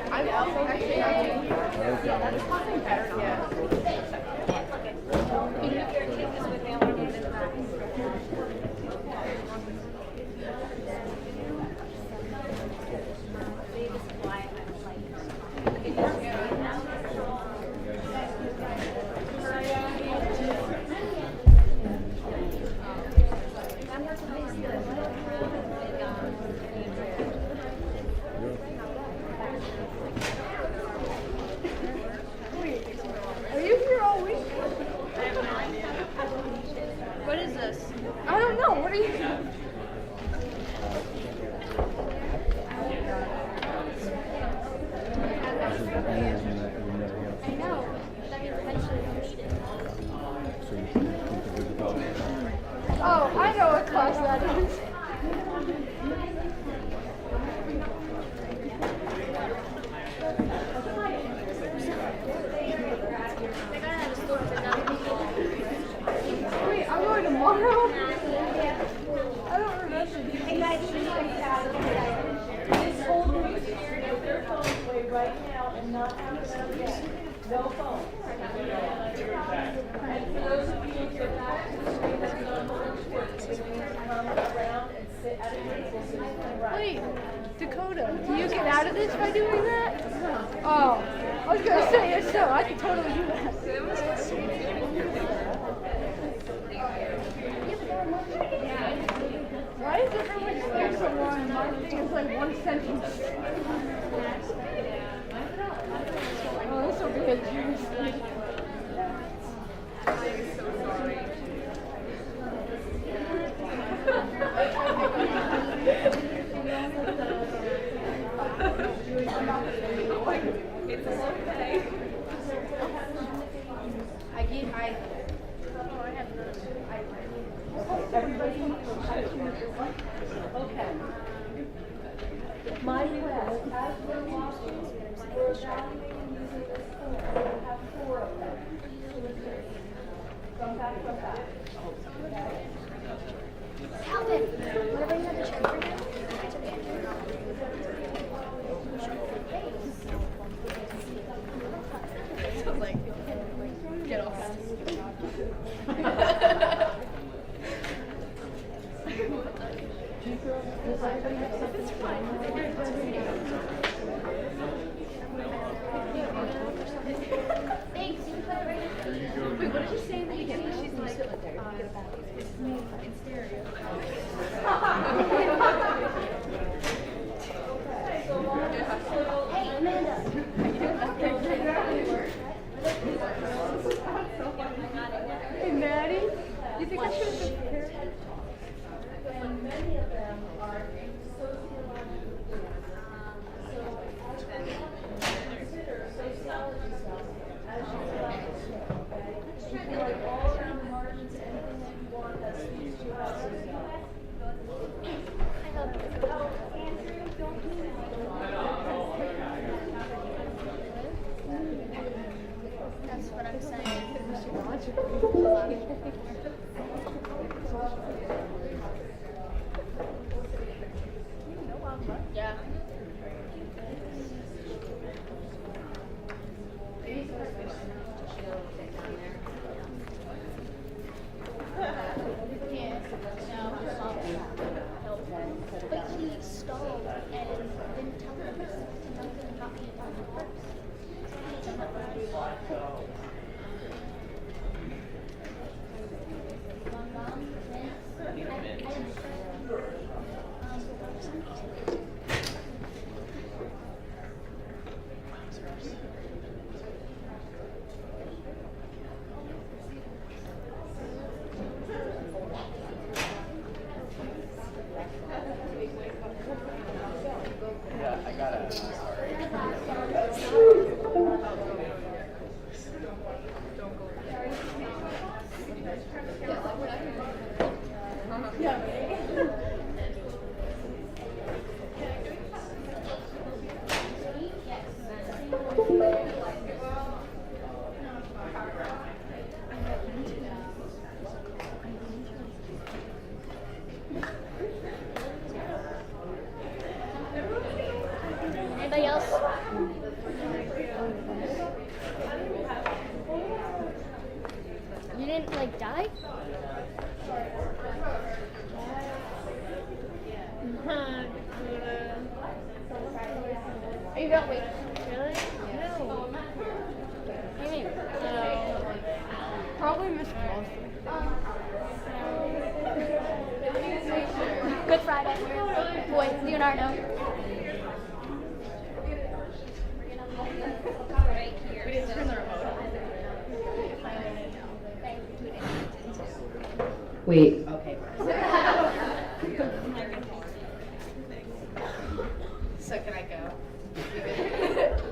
I'm also better now. Are you here all week? I have no idea. What is this? I don't know. What are you? I know. That means eventually we'll need it. Oh, I know what class that is. They're gonna have a store for nothing. Wait, I'm going tomorrow? I don't remember. Hey guys, this whole group is sharing their phones away right now and not having them yet. No phone. And for those of you who are back to the screen that's on lunch break, you can come around and sit at a table so you can write. Wait, Dakota, do you get out of this by doing that? Oh, I was gonna say yes, so I could totally do that. Why is everyone's thing so long and my thing is like one sentence? Oh, this will be a juice. I'm so sorry. It's okay. Everybody, okay. My class, as we're walking, we're evaluating using this form. We have 4 of them. Come back. Okay. Calvin, want to bring another chair for you? I took Andrew. Sounds like, get off. It's fine. Thanks, you can put it right in. Wait, what did you say in the beginning? She's like, it's me in stereo. Hey, Amanda. Hey, Maddie, you think I should have been prepared? And many of them are sociological theories. Consider sociology stuff as you go out this way, okay? You can write all around the margins anything that you want that speaks to about sociology. you don't wait. Really? No. What do you mean? No. Probably Miss Clausen. Good Friday. Boy, Leonardo. We didn't turn the remote on. Wait, okay. So can I go? We good?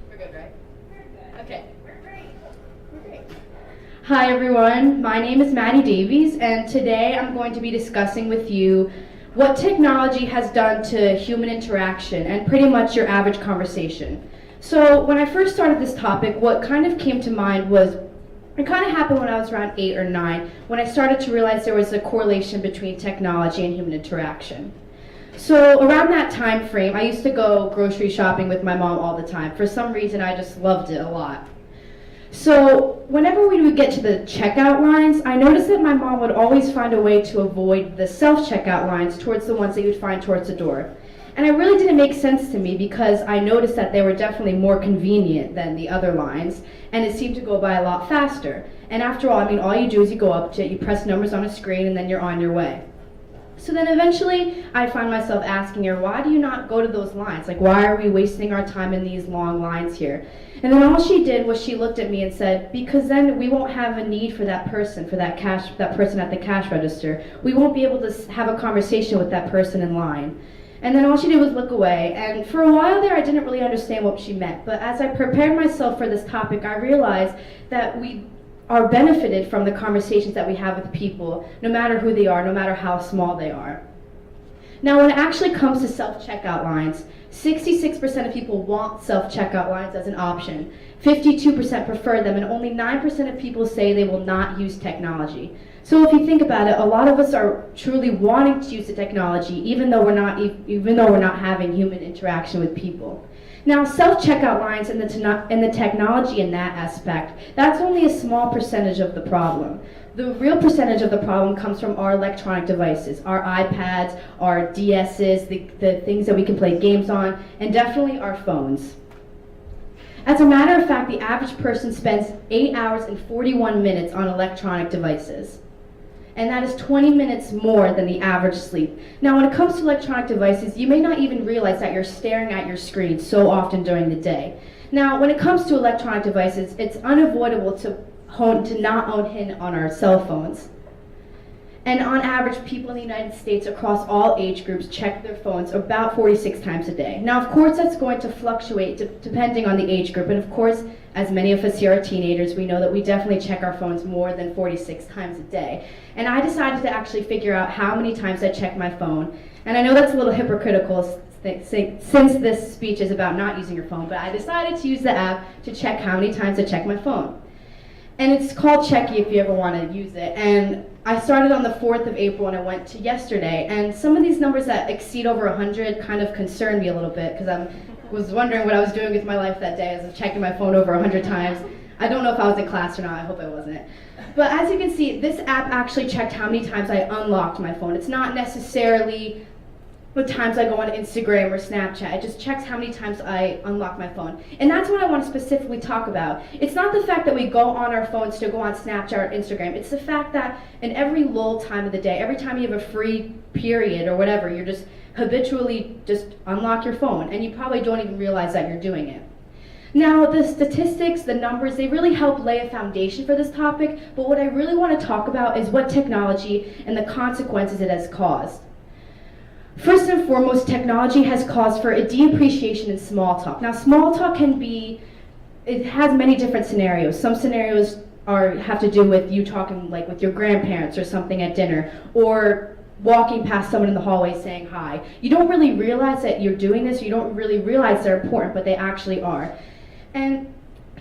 We're good, right? Okay. Great. Hi everyone, my name is Matty Davies, and today I'm going to be discussing with you what technology has done to human interaction and pretty much your average conversation. So when I first started this topic, what kind of came to mind was, it kind of happened when I was around 8 or 9, when I started to realize there was a correlation between technology and human interaction. So around that time frame, I used to go grocery shopping with my mom all the time. For some reason, I just loved it a lot. So whenever we would get to the checkout lines, I noticed that my mom would always find a way to avoid the self-checkout lines towards the ones that you would find towards the door. And it really didn't make sense to me because I noticed that they were definitely more convenient than the other lines, and it seemed to go by a lot faster. And after all, I mean, all you do is you go up to it, you press numbers on a screen, and then you're on your way. So then eventually, I find myself asking her, why do you not go to those lines? Like, why are we wasting our time in these long lines here? And then all she did was she looked at me and said, because then we won't have a need for that person, that person at the cash register. We won't be able to have a conversation with that person in line. And then all she did was look away, and for a while there I didn't really understand what she meant, but as I prepared myself for this topic, I realized that we are benefited from the conversations that we have with people, no matter who they are, no matter how small they are. Now when it actually comes to self-checkout lines, 66% of people want self-checkout lines as an option, 52% prefer them, and only 9% of people say they will not use technology. So if you think about it, a lot of us are truly wanting to use the technology, even though we're not having human interaction with people. Now, self-checkout lines and the technology in that aspect, that's only a small percentage of the problem. The real percentage of the problem comes from our electronic devices, our iPads, our DSs, the things that we can play games on, and definitely our phones. As a matter of fact, the average person spends 8 hours and 41 minutes on electronic devices. And that is 20 minutes more than the average sleep. Now, when it comes to electronic devices, you may not even realize that you're staring at your screen so often during the day. Now, when it comes to electronic devices, it's unavoidable to not hone in on our cell phones. And on average, people in the United States across all age groups check their phones about 46 times a day. Now, of course, that's going to fluctuate depending on the age group. And of course, as many of us here are teenagers, we know that we definitely check our phones more than 46 times a day. And I decided to actually figure out how many times I check my phone. And I know that's a little hypocritical since this speech is about not using your phone, but I decided to use the app to check how many times I check my phone. And it's called Checky if you ever want to use it. And I started on the 4th of April and I went to yesterday. And some of these numbers that exceed over 100 kind of concerned me a little bit because I was wondering what I was doing with my life that day as I was checking my phone over 100 times. I don't know if I was in class or not. I hope I wasn't. But as you can see, this app actually checked how many times I unlocked my phone. It's not necessarily the times I go on Instagram or Snapchat. It just checks how many times I unlock my phone. And that's what I want to specifically talk about. It's not the fact that we go on our phones to go on Snapchat or Instagram. It's the fact that in every lull time of the day, every time you have a free period or whatever, you're just habitually just unlock your phone. And you probably don't even realize that you're doing it. Now, the statistics, the numbers, they really help lay a foundation for this topic. But what I really want to talk about is what technology and the consequences it has caused. First and foremost, technology has caused for a de-appreciation in small talk. Now, small talk it has many different scenarios. Some scenarios have to do with you talking like with your grandparents or something at dinner, or walking past someone in the hallway saying hi. You don't really realize that you're doing this, you don't really realize they're important, but they actually are. And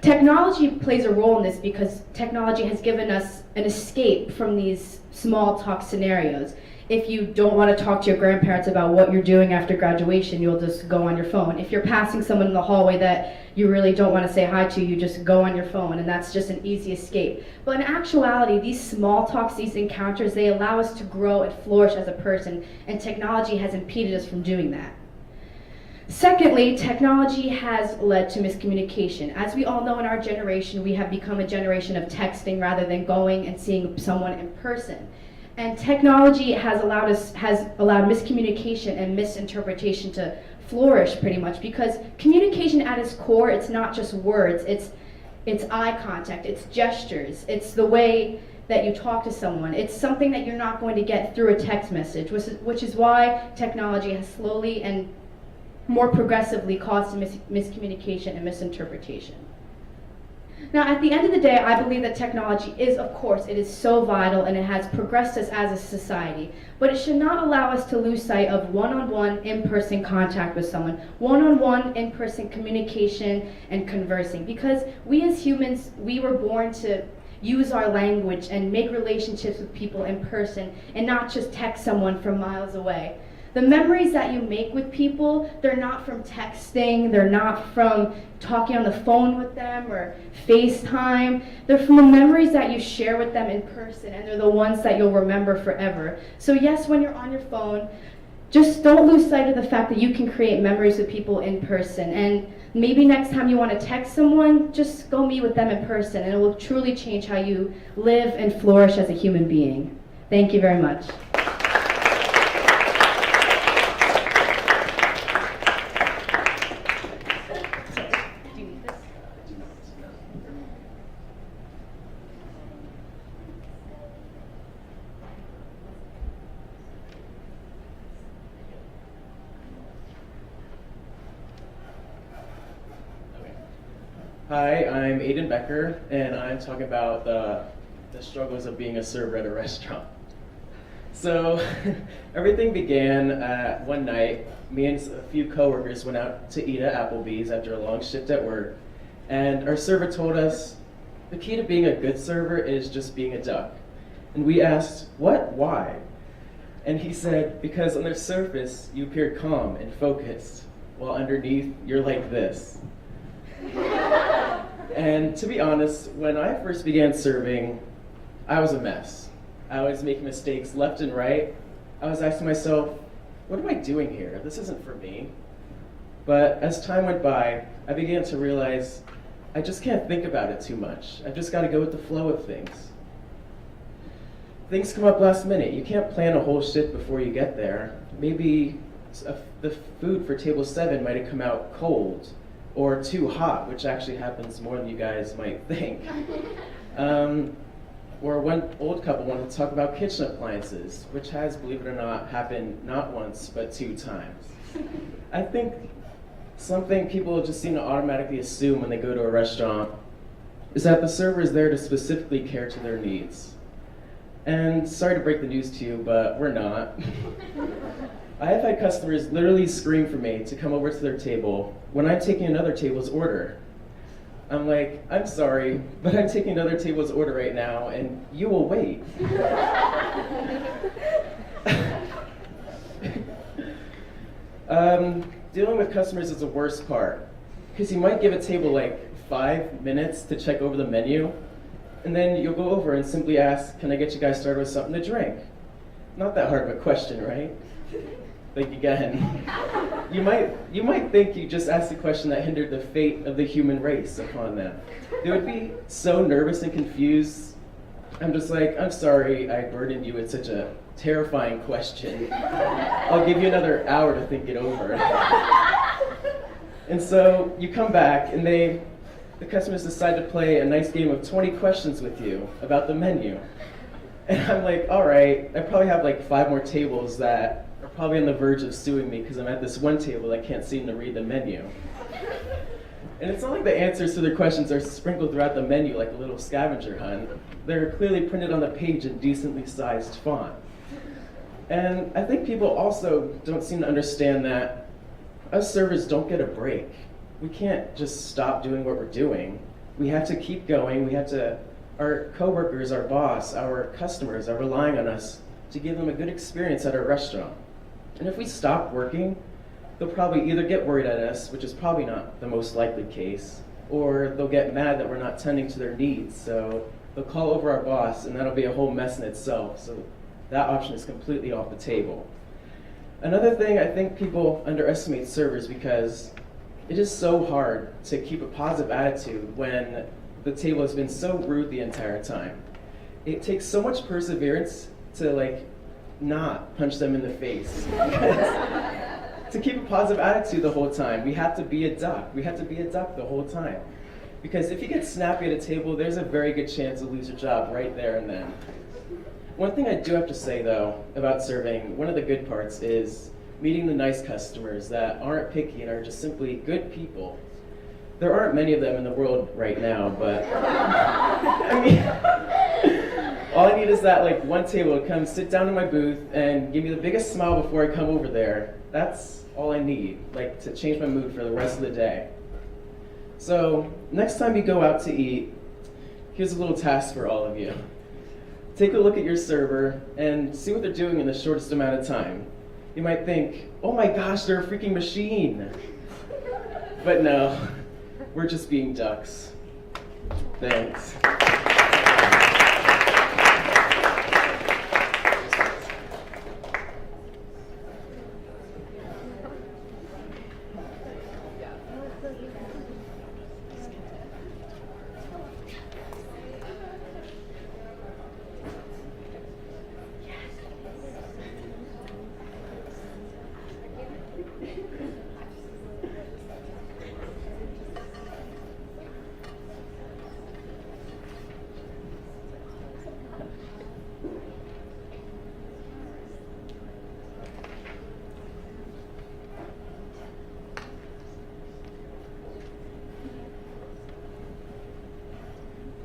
technology plays a role in this because technology has given us an escape from these small talk scenarios. If you don't want to talk to your grandparents about what you're doing after graduation, you'll just go on your phone. If you're passing someone in the hallway that you really don't want to say hi to, you just go on your phone, and that's just an easy escape. But in actuality, these small talks, these encounters, they allow us to grow and flourish as a person, and technology has impeded us from doing that. Secondly, technology has led to miscommunication. As we all know in our generation, we have become a generation of texting rather than going and seeing someone in person. And technology has allowed miscommunication and misinterpretation to flourish pretty much, because communication at its core, it's not just words, it's eye contact, it's gestures, it's the way that you talk to someone. It's something that you're not going to get through a text message, which is why technology has slowly and more progressively caused miscommunication and misinterpretation. Now, at the end of the day, I believe that technology is, of course, it is so vital and it has progressed us as a society, but it should not allow us to lose sight of one-on-one in-person contact with someone, one-on-one in-person communication and conversing, because we as humans, we were born to use our language and make relationships with people in person and not just text someone from miles away. The memories that you make with people, they're not from texting, they're not from talking on the phone with them or FaceTime. They're from the memories that you share with them in person, and they're the ones that you'll remember forever. So yes, when you're on your phone, just don't lose sight of the fact that you can create memories with people in person. And maybe next time you want to text someone, just go meet with them in person, and it will truly change how you live and flourish as a human being. Thank you very much. Hi, I'm Aidan Becker, and I'm talking about the struggles of being a server at a restaurant. So, everything began one night. Me and a few coworkers went out to eat at Applebee's after a long shift at work, and our server told us the key to being a good server is just being a duck. And we asked, what? Why? And he said, because on the surface you appear calm and focused, while underneath you're like this. And to be honest, when I first began serving, I was a mess. I was making mistakes left and right. I was asking myself, what am I doing here? This isn't for me. But as time went by, I began to realize I just can't think about it too much. I've just got to go with the flow of things. Things come up last minute. You can't plan a whole shift before you get there. Maybe the food for table 7 might have come out cold or too hot, which actually happens more than you guys might think. Or one old couple wanted to talk about kitchen appliances, which has, believe it or not, happened not once, but 2 times. I think something people just seem to automatically assume when they go to a restaurant is that the server is there to specifically care to their needs. And sorry to break the news to you, but we're not. I have had customers literally scream for me to come over to their table when I'm taking another table's order. I'm like, I'm sorry, but I'm taking another table's order right now, and you will wait. Dealing with customers is the worst part, because you might give a table like 5 minutes to check over the menu, and then you'll go over and simply ask, can I get you guys started with something to drink? Not that hard of a question, right? Think again. You might think you just asked a question that hindered the fate of the human race upon them. They would be so nervous and confused. I'm just like, I'm sorry I burdened you with such a terrifying question. I'll give you another hour to think it over. And so you come back and the customers decide to play a nice game of 20 questions with you about the menu. And I'm like, all right, I probably have like 5 more tables that are probably on the verge of suing me because I'm at this one table that can't seem to read the menu. And it's not like the answers to their questions are sprinkled throughout the menu like a little scavenger hunt. They're clearly printed on the page in decently sized font. And I think people also don't seem to understand that us servers don't get a break. We can't just stop doing what we're doing. We have to keep going. Our coworkers, our boss, our customers are relying on us to give them a good experience at our restaurant. And if we stop working, they'll probably either get worried at us, which is probably not the most likely case, or they'll get mad that we're not tending to their needs. So they'll call over our boss, and that'll be a whole mess in itself. So that option is completely off the table. Another thing, I think people underestimate servers because it is so hard to keep a positive attitude when the table has been so rude the entire time. It takes so much perseverance to not punch them in the face. To keep a positive attitude the whole time, we have to be a duck. We have to be a duck the whole time. Because if you get snappy at a table, there's a very good chance to lose your job right there and then. One thing I do have to say though about serving, one of the good parts is meeting the nice customers that aren't picky and are just simply good people. There aren't many of them in the world right now, but I mean, all I need is that one table to come sit down in my booth and give me the biggest smile before I come over there. That's all I need, to change my mood for the rest of the day. So next time you go out to eat, here's a little task for all of you. Take a look at your server and see what they're doing in the shortest amount of time. You might think, oh my gosh, they're a freaking machine. But no, we're just being ducks. Thanks.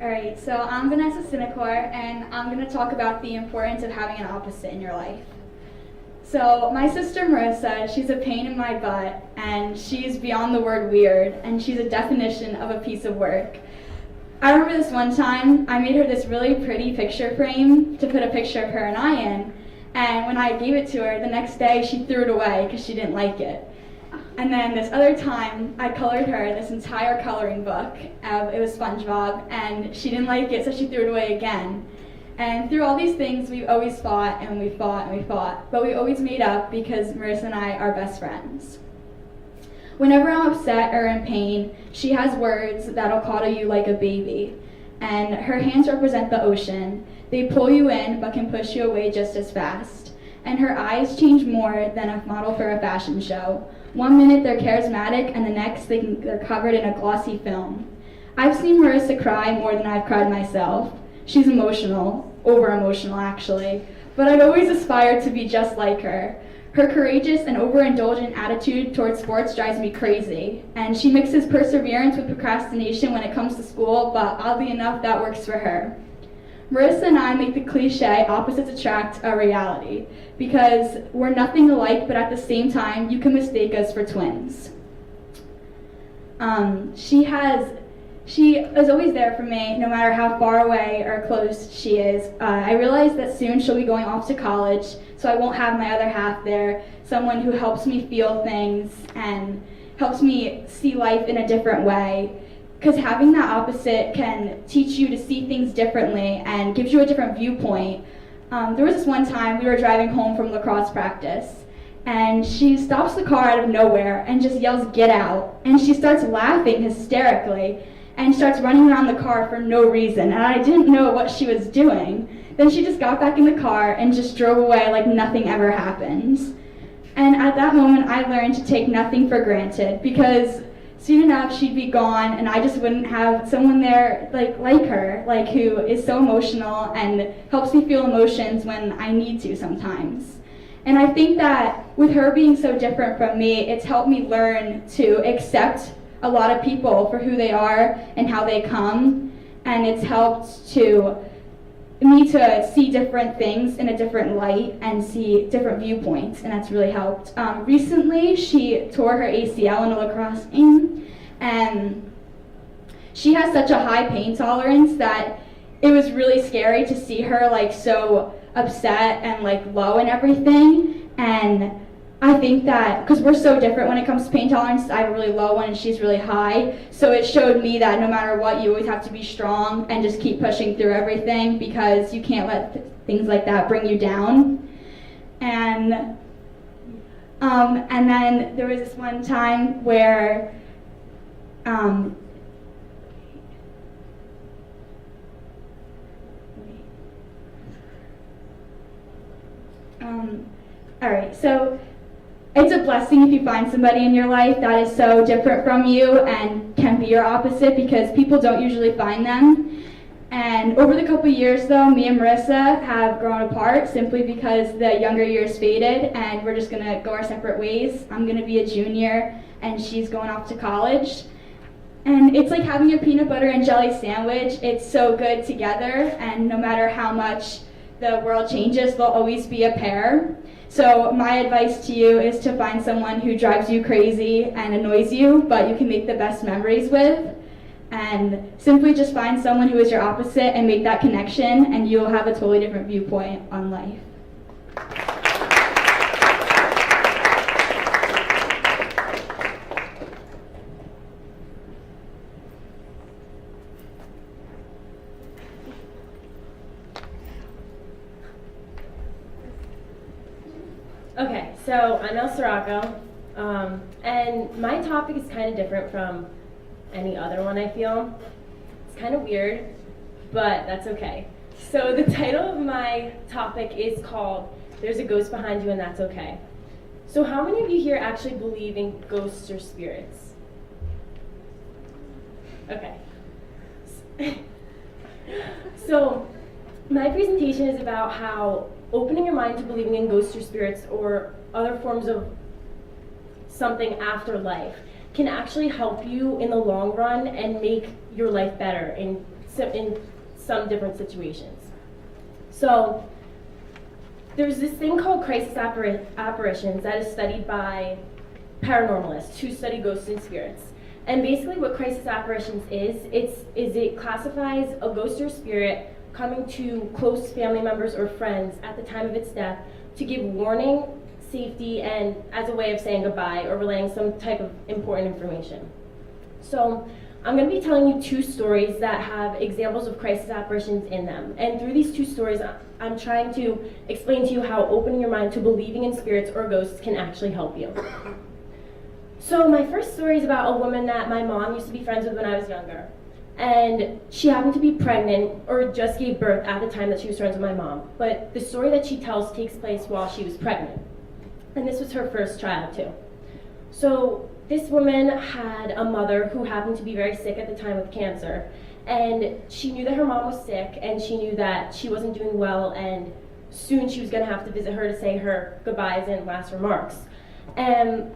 Alright, so I'm Vanessa and I'm going to talk about the importance of having an opposite in your life. So my sister Marissa, she's a pain in my butt, and she's beyond the word weird, and she's a definition of a piece of work. I remember this one time, I made her this really pretty picture frame to put a picture of her and I in, and when I gave it to her, the next day she threw it away because she didn't like it. And then this other time, I colored her this entire coloring book. It was SpongeBob, and she didn't like it, so she threw it away again. And through all these things, we always fought, and we fought, and we fought. But we always made up because Marissa and I are best friends. Whenever I'm upset or in pain, she has words that'll coddle you like a baby. And her hands represent the ocean. They pull you in, but can push you away just as fast. And her eyes change more than a model for a fashion show. One minute they're charismatic, and the next they're covered in a glossy film. I've seen Marissa cry more than I've cried myself. She's emotional, over-emotional actually, but I've always aspired to be just like her. Her courageous and overindulgent attitude towards sports drives me crazy, and she mixes perseverance with procrastination when it comes to school, but oddly enough, that works for her. Marissa and I make the cliche opposites attract a reality, because we're nothing alike, but at the same time, you can mistake us for twins. She is always there for me, no matter how far away or close she is. I realize that soon she'll be going off to college, so I won't have my other half there, someone who helps me feel things and helps me see life in a different way. Because having that opposite can teach you to see things differently and gives you a different viewpoint. There was this one time we were driving home from lacrosse practice, and she stops the car out of nowhere and just yells, "Get out!" And she starts laughing hysterically and starts running around the car for no reason, and I didn't know what she was doing. Then she just got back in the car and just drove away like nothing ever happened. And at that moment, I learned to take nothing for granted, because soon enough she'd be gone, and I just wouldn't have someone there like her, who is so emotional and helps me feel emotions when I need to sometimes. And I think that with her being so different from me, it's helped me learn to accept a lot of people for who they are and how they come, and it's helped me to see different things in a different light and see different viewpoints, and that's really helped. Recently, she tore her ACL in a lacrosse game, and she has such a high pain tolerance that it was really scary to see her so upset and low and everything. And I think that because we're so different when it comes to pain tolerance, I have a really low one and she's really high, so it showed me that no matter what, you always have to be strong and just keep pushing through everything, because you can't let things like that bring you down. And And then there was this one time where all right, so it's a blessing if you find somebody in your life that is so different from you and can be your opposite, because people don't usually find them. And over the couple years though, me and Marissa have grown apart simply because the younger years faded and we're just gonna go our separate ways. I'm gonna be a junior and she's going off to college. And it's like having a peanut butter and jelly sandwich. It's so good together, and no matter how much the world changes, they'll always be a pair. So my advice to you is to find someone who drives you crazy and annoys you, but you can make the best memories with. And simply just find someone who is your opposite and make that connection, and you'll have a totally different viewpoint on life. Okay, so I'm Soraka, and my topic is kind of different from any other one, I feel. It's kind of weird, but that's okay. So the title of my topic is called There's a Ghost Behind You and That's Okay. So how many of you here actually believe in ghosts or spirits? Okay. So my presentation is about how opening your mind to believing in ghosts or spirits or other forms of something after life can actually help you in the long run and make your life better in some different situations. So there's this thing called crisis apparitions that is studied by paranormalists who study ghosts and spirits. And basically what crisis apparitions is it classifies a ghost or spirit coming to close family members or friends at the time of its death to give warning, safety, and as a way of saying goodbye or relaying some type of important information. So I'm going to be telling you two stories that have examples of crisis apparitions in them. And through these two stories, I'm trying to explain to you how opening your mind to believing in spirits or ghosts can actually help you. So my first story is about a woman that my mom used to be friends with when I was younger. And she happened to be pregnant or just gave birth at the time that she was friends with my mom. But the story that she tells takes place while she was pregnant. And this was her first child too. So this woman had a mother who happened to be very sick at the time with cancer. And she knew that her mom was sick, and she knew that she wasn't doing well, and soon she was gonna have to visit her to say her goodbyes and last remarks. And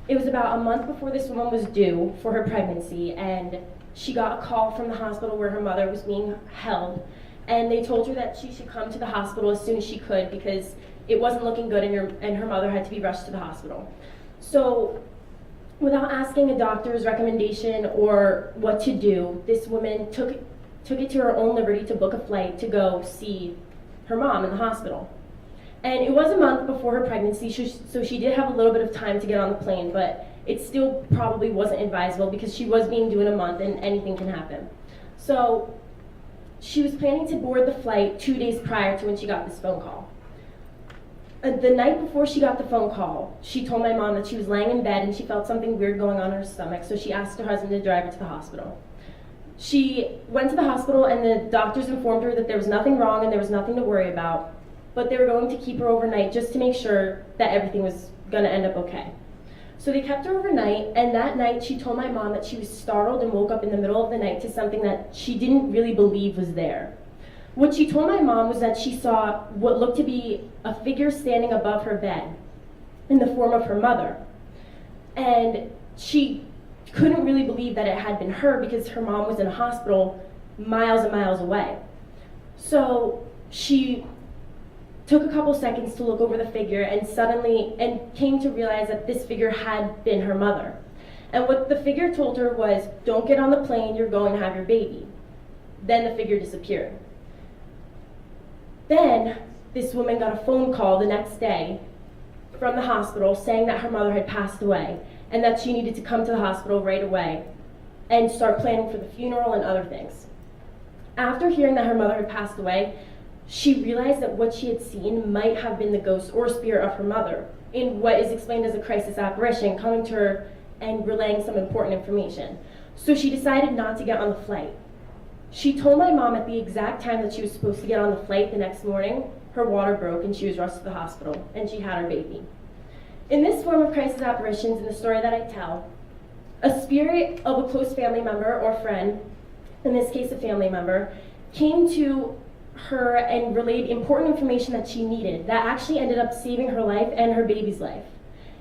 it was about a month before this woman was due for her pregnancy, and she got a call from the hospital where her mother was being held, and they told her that she should come to the hospital as soon as she could because it wasn't looking good and her mother had to be rushed to the hospital. So without asking a doctor's recommendation or what to do, this woman took it to her own liberty to book a flight to go see her mom in the hospital. And it was a month before her pregnancy, so she did have a little bit of time to get on the plane, but it still probably wasn't advisable because she was being due in a month and anything can happen. So she was planning to board the flight 2 days prior to when she got this phone call. The night before she got the phone call, she told my mom that she was laying in bed and she felt something weird going on in her stomach, so she asked her husband to drive her to the hospital. She went to the hospital and the doctors informed her that there was nothing wrong and there was nothing to worry about, but they were going to keep her overnight just to make sure that everything was going to end up okay. So they kept her overnight, and that night she told my mom that she was startled and woke up in the middle of the night to something that she didn't really believe was there. What she told my mom was that she saw what looked to be a figure standing above her bed in the form of her mother. And she couldn't really believe that it had been her because her mom was in a hospital miles and miles away. So she took a couple seconds to look over the figure and came to realize that this figure had been her mother. And what the figure told her was, "Don't get on the plane, you're going to have your baby." Then the figure disappeared. Then this woman got a phone call the next day from the hospital saying that her mother had passed away and that she needed to come to the hospital right away and start planning for the funeral and other things. After hearing that her mother had passed away, she realized that what she had seen might have been the ghost or spirit of her mother. in what is explained as a crisis apparition coming to her and relaying some important information. So she decided not to get on the flight. She told my mom at the exact time that she was supposed to get on the flight the next morning, her water broke and she was rushed to the hospital, and she had her baby. In this form of crisis apparitions, in the story that I tell, a spirit of a close family member or friend, in this case a family member, came to her and relayed important information that she needed that actually ended up saving her life and her baby's life.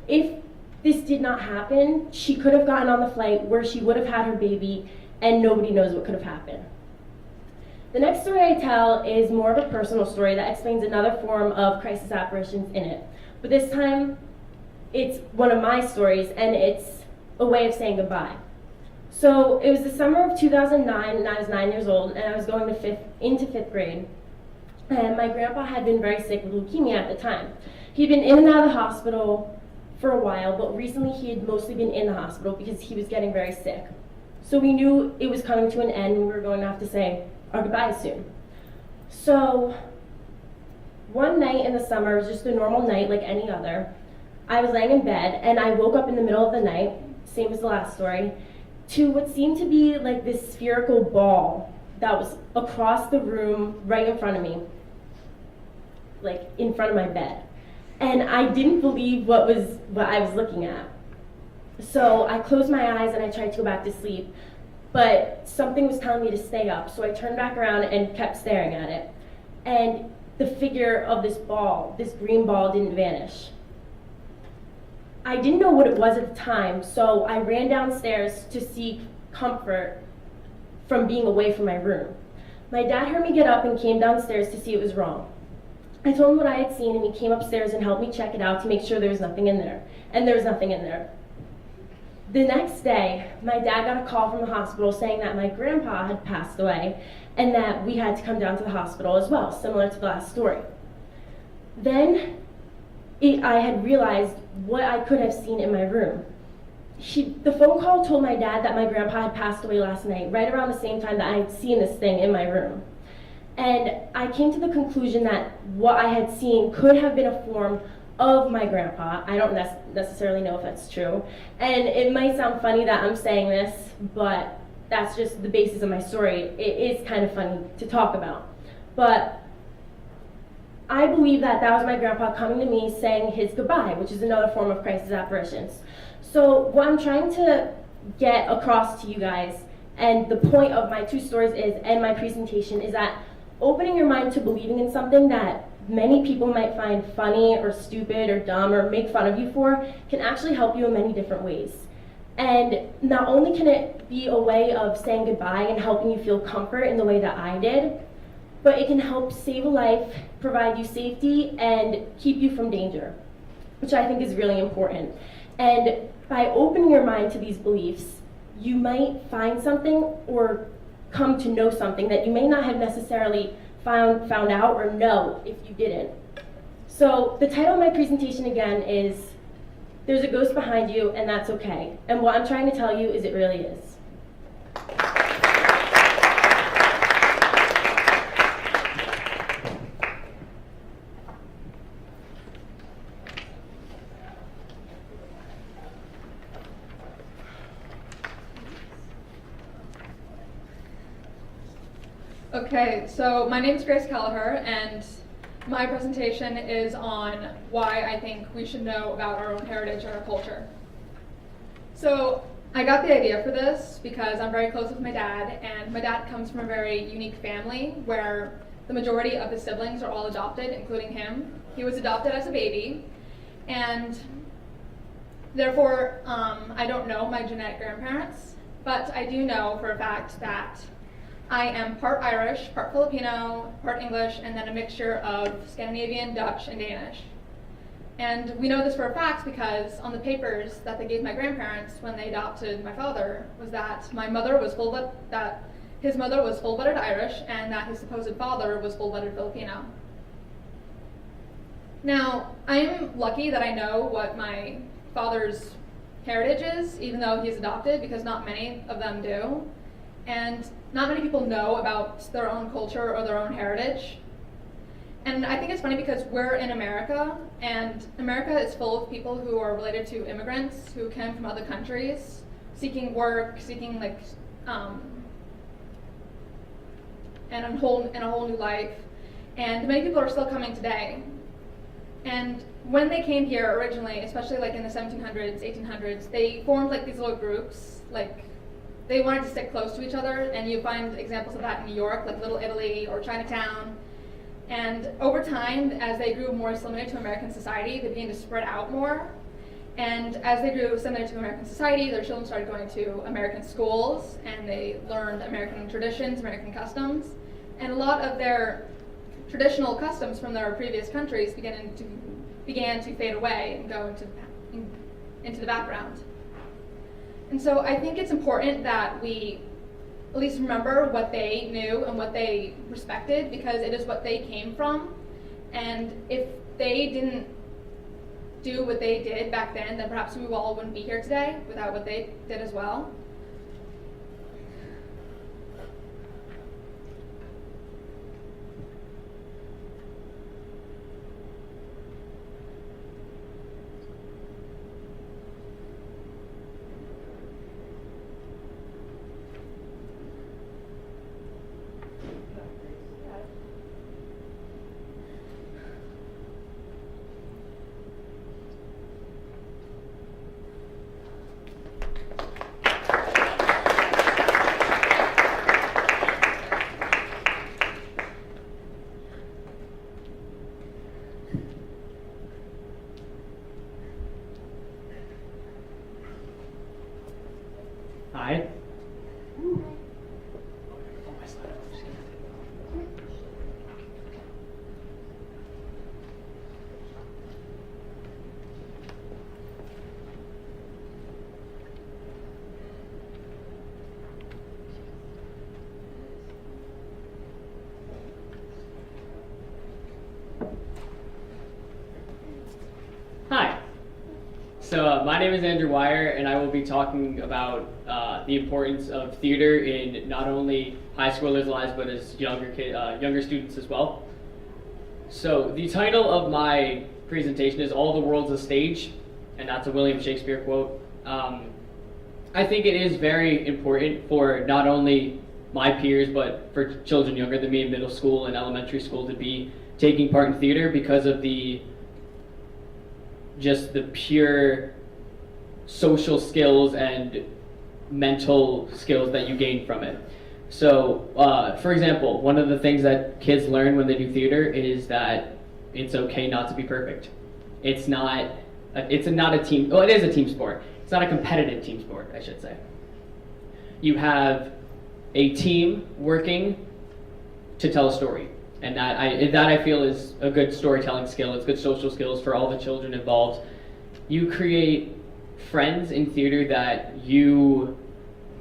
If this did not happen, she could have gotten on the flight where she would have had her baby, and nobody knows what could have happened. The next story I tell is more of a personal story that explains another form of crisis apparitions in it. But this time, it's one of my stories, and it's a way of saying goodbye. So it was the summer of 2009, and I was 9 years old, and I was going into fifth grade. And my grandpa had been very sick with leukemia at the time. He'd been in and out of the hospital for a while, but recently he had mostly been in the hospital because he was getting very sick. So we knew it was coming to an end, and we were going to have to say our goodbyes soon. So one night in the summer, it was just a normal night like any other. I was laying in bed, and I woke up in the middle of the night, same as the last story, to what seemed to be like this spherical ball that was across the room right in front of me, like in front of my bed. And I didn't believe what I was looking at. So I closed my eyes and I tried to go back to sleep, but something was telling me to stay up. So I turned back around and kept staring at it. And the figure of this ball, this green ball, didn't vanish. I didn't know what it was at the time, so I ran downstairs to seek comfort from being away from my room. My dad heard me get up and came downstairs to see it was wrong. I told him what I had seen, and he came upstairs and helped me check it out to make sure there was nothing in there. And there was nothing in there. The next day, my dad got a call from the hospital saying that my grandpa had passed away and that we had to come down to the hospital as well, similar to the last story. Then I had realized what I could have seen in my room. The phone call told my dad that my grandpa had passed away last night, right around the same time that I had seen this thing in my room. And I came to the conclusion that what I had seen could have been a form of my grandpa. I don't necessarily know if that's true. And it might sound funny that I'm saying this, but that's just the basis of my story. It is kind of funny to talk about. But I believe that that was my grandpa coming to me saying his goodbye, which is another form of crisis apparitions. So what I'm trying to get across to you guys, and the point of my two stories and my presentation, is that opening your mind to believing in something that many people might find funny or stupid or dumb or make fun of you for can actually help you in many different ways. And not only can it be a way of saying goodbye and helping you feel comfort in the way that I did, but it can help save a life, provide you safety, and keep you from danger, which I think is really important. And by opening your mind to these beliefs, you might find something or come to know something that you may not have necessarily found out or know if you didn't. So the title of my presentation again is There's a Ghost Behind You, and That's Okay. And what I'm trying to tell you is it really is. Okay, so my name is Grace Kelleher, and my presentation is on why I think we should know about our own heritage and our culture. So I got the idea for this because I'm very close with my dad, and my dad comes from a very unique family where the majority of his siblings are all adopted, including him. He was adopted as a baby, and therefore I don't know my genetic grandparents, but I do know for a fact that I am part Irish, part Filipino, part English, and then a mixture of Scandinavian, Dutch, and Danish. And we know this for a fact because on the papers that they gave my grandparents when they adopted my father was that his mother was full-blooded Irish and that his supposed father was full-blooded Filipino. Now, I'm lucky that I know what my father's heritage is, even though he's adopted, because not many of them do. And not many people know about their own culture or their own heritage. And I think it's funny because we're in America, and America is full of people who are related to immigrants who came from other countries, seeking work, seeking like, and a whole new life. And many people are still coming today. And when they came here originally, especially like in the 1700s, 1800s, they formed like these little groups, like they wanted to stick close to each other, and you find examples of that in New York, like Little Italy or Chinatown. And over time, as they grew more assimilated to American society, they began to spread out more. And as they grew assimilated to American society, their children started going to American schools, and they learned American traditions, American customs. And a lot of their traditional customs from their previous countries began to fade away and go into the background. And so I think it's important that we at least remember what they knew and what they respected, because it is what they came from. And if they didn't do what they did back then perhaps we all wouldn't be here today without what they did as well. Hi. Hi. So my name is Andrew Wire, and I will be talking about the importance of theater in not only high schoolers' lives, but as younger students as well. So the title of my presentation is "All the World's a Stage," and that's a William Shakespeare quote. I think it is very important for not only my peers, but for children younger than me in middle school and elementary school to be taking part in theater because of just the pure social skills and mental skills that you gain from it. So, for example, one of the things that kids learn when they do theater is that it's okay not to be perfect. It's not a team, well, it is a team sport. It's not a competitive team sport, I should say. You have a team working to tell a story. And that I feel is a good storytelling skill. It's good social skills for all the children involved. You create friends in theater that you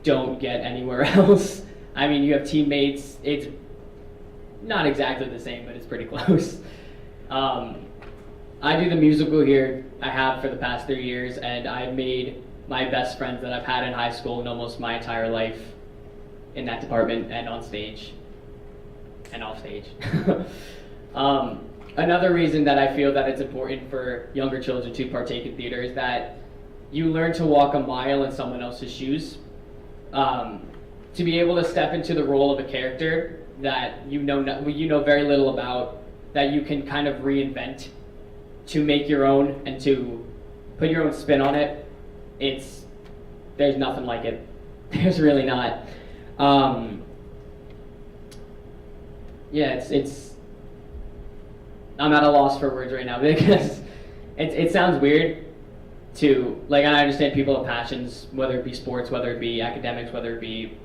don't get anywhere else. I mean, you have teammates. It's not exactly the same, but it's pretty close. I do the musical here. I have for the past 3 years, and I've made my best friends that I've had in high school and almost my entire life in that department and on stage. And off stage. Another reason that I feel that it's important for younger children to partake in theater is that you learn to walk a mile in someone else's shoes. To be able to step into the role of a character that you know very little about, that you can kind of reinvent to make your own and to put your own spin on it. There's nothing like it. There's really not. Yeah, I'm at a loss for words right now because it sounds weird to, like, and I understand people have passions, whether it be sports, whether it be academics, whether it be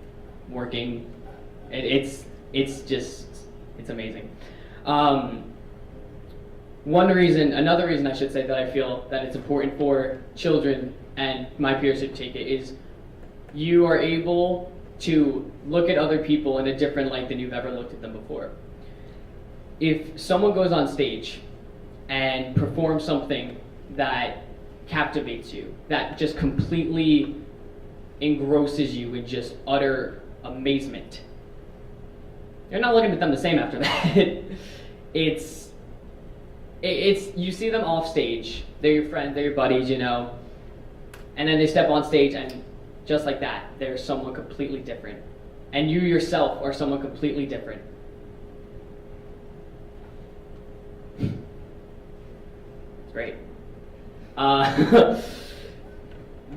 working. It's amazing. Another reason I should say that I feel that it's important for children and my peers to take it is you are able to look at other people in a different light than you've ever looked at them before. If someone goes on stage and performs something that captivates you, that just completely engrosses you in just utter amazement, you're not looking at them the same after that. It's it's you see them off stage. They're your friends, they're your buddies, you know, and then they step on stage and just like that, they're someone completely different, and you yourself are someone completely different. It's great.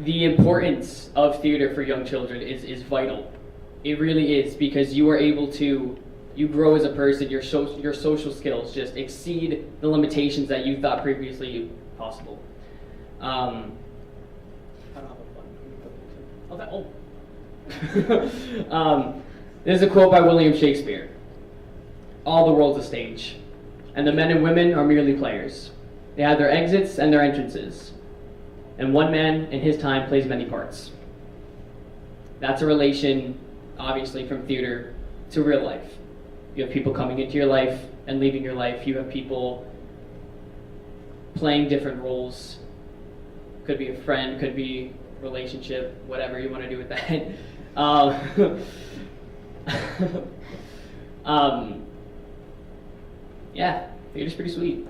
The importance of theater for young children is vital. It really is, because you are able to, you grow as a person, your social skills just exceed the limitations that you thought previously possible. I don't have a button. There's a quote by William Shakespeare. All the world's a stage, and the men and women are merely players. They have their exits and their entrances, and one man in his time plays many parts. That's a relation, obviously, from theater to real life. You have people coming into your life and leaving your life. You have people playing different roles. Could be a friend, could be relationship, whatever you want to do with that. Yeah, theater's pretty sweet.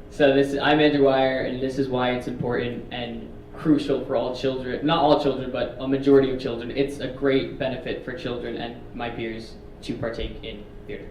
So I'm Andrew Wire, and this is why it's important and crucial for all children, not all children, but a majority of children. It's a great benefit for children and my peers to partake in theater.